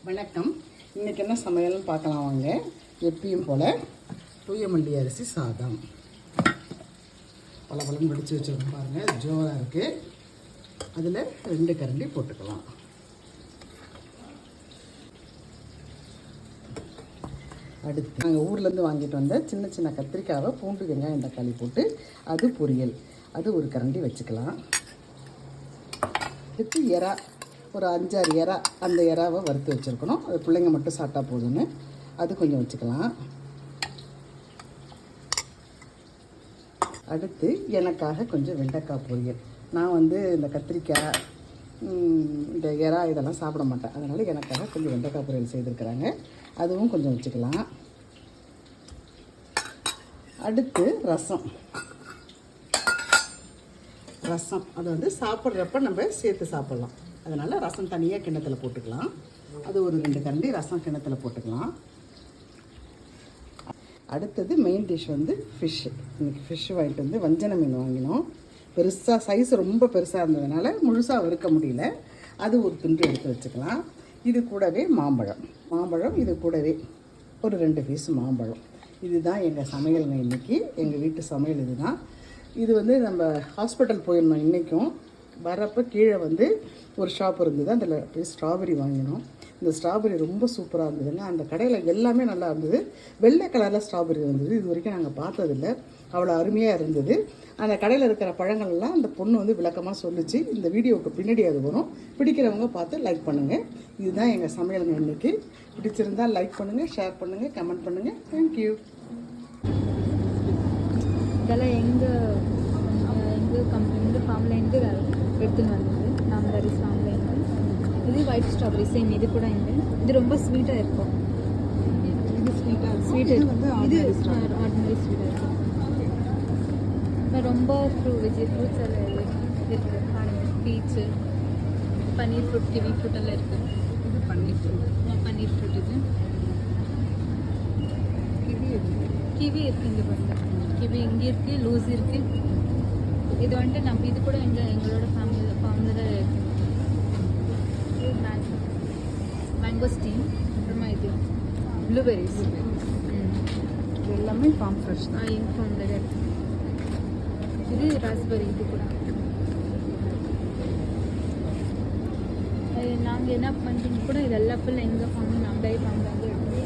வணக்கம். இன்றைக்கி என்ன சமையல்னு பார்க்கலாம் வாங்க. எப்பயும் போல் தூயமல்லி அரிசி சாதம் பலபலன்னு வடித்து வச்சுருக்கோம் பாருங்கள். ஜோராக இருக்குது. அதில் 2 கரண்டி போட்டுக்கலாம். அடுத்து நாங்கள் ஊர்லேருந்து வாங்கிட்டு வந்த சின்ன சின்ன கத்திரிக்காவை பூண்டு வெங்காயம் தக்காளி போட்டு அது பொரியல், அது 1 கரண்டி வச்சுக்கலாம். அடுத்து எறா, ஒரு 5-6 எறா, அந்த எறாவை வறுத்து வச்சுருக்கணும். அது பிள்ளைங்க மட்டும் சாப்பிட்டா போதுன்னு அது கொஞ்சம் வச்சுக்கலாம். அடுத்து எனக்காக கொஞ்சம் வெண்டைக்காய் பொரியல். நான் இந்த கத்திரிக்காய், இந்த எறா இதெல்லாம் சாப்பிட மாட்டேன். அதனால் எனக்காக கொஞ்சம் வெண்டைக்காய் பொரியல் செய்திருக்கிறாங்க. அதுவும் கொஞ்சம் வச்சுக்கலாம். அடுத்து ரசம். அது சாப்பிட்றப்ப நம்ம சேர்த்து சாப்பிட்லாம். அதனால் ரசம் தனியாக கிண்ணத்தில் போட்டுக்கலாம். அது ஒரு 2 கரண்டி ரசம் கிண்ணத்தில் போட்டுக்கலாம். அடுத்தது மெயின் டிஷ் ஃபிஷ்ஷு. இன்றைக்கி ஃபிஷ் வாங்கிட்டு வஞ்சன மீன் வாங்கினோம். பெருசாக சைஸ் ரொம்ப பெருசாக இருந்ததுனால முழுசாக வறுக்க முடியல. அது ஒரு துண்டு எடுத்து வச்சுக்கலாம். இது கூடவே மாம்பழம் இது கூடவே ஒரு 2 பீஸ் மாம்பழம். இதுதான் எங்கள் சமையலுங்க. இன்றைக்கி எங்கள் வீட்டு சமையல் இதுதான். இது நம்ம ஹாஸ்பிட்டல் போயிருந்தோம். இன்றைக்கும் வரப்போ கீழே ஒரு ஷாப் இருந்தது. அதில் போய் ஸ்ட்ராபெரி வாங்கினோம். இந்த ஸ்ட்ராபெரி ரொம்ப சூப்பராக இருந்ததுங்க. அந்த கடையில் எல்லாமே நல்லா இருந்தது. வெள்ளை கலரில் ஸ்ட்ராபெரி இருந்தது. இது வரைக்கும் நாங்கள் பார்த்ததில்லை. அவ்வளோ அருமையாக இருந்தது. அந்த கடையில் இருக்கிற பழங்கள்லாம் அந்த பொண்ணு விளக்கமாக சொல்லிச்சு. இந்த வீடியோவுக்கு பின்னாடி அது வரும். பிடிக்கிறவங்க பார்த்து லைக் பண்ணுங்கள். இதுதான் எங்கள் சமையலுங்க. இன்றைக்கி பிடிச்சிருந்தால் லைக் பண்ணுங்கள், ஷேர் பண்ணுங்கள், கமெண்ட் பண்ணுங்கள். தேங்க்யூ. இதெல்லாம் எங்கள் ஃபார்ம்லேருந்து எடுத்துன்னு வந்தது. நாங்கள் அரிசி ஃபார்ம்லேருந்து. இது ஒயிட் ஸ்ட்ராபெரி சேம். இது கூட இது ரொம்ப ஸ்வீட்டாக இருக்கும். இது ஸ்வீட்டாக இது ஆர்டினரி ஸ்வீட்டாக இருக்கும். ரொம்ப ஃப்ரூட்ஸ் எல்லாம் இருக்குது. பீச்சு, பன்னீர் ஃப்ரூட், கிவி ஃப்ரூட் எல்லாம் இருக்குது. இது பன்னீர் ஃப்ரூட் இது கிவி இருக்குது. இங்கே பாருங்க, கிவி இங்கே இருக்குது, லூஸ் இருக்குது. இது நம்ம இது கூட எங்களோட ஃபார்மில் தான் இருக்குது. மேங்கோ ஸ்டீம், அப்புறமா இது ப்ளூபெரிஸ். இது எல்லாமே ஃபார்ம் ஃப்ரெஷ் தான். எங்கள் ஃபார்மில் தான் இருக்குது. இது ராஸ்பெரி. இது கூட நாங்கள் என்ன பண்ணுறோம் கூட இதெல்லாம் ஃபுல் எங்கள் ஃபார்மில், நம்ம டை ஃபார்மில் எடுத்து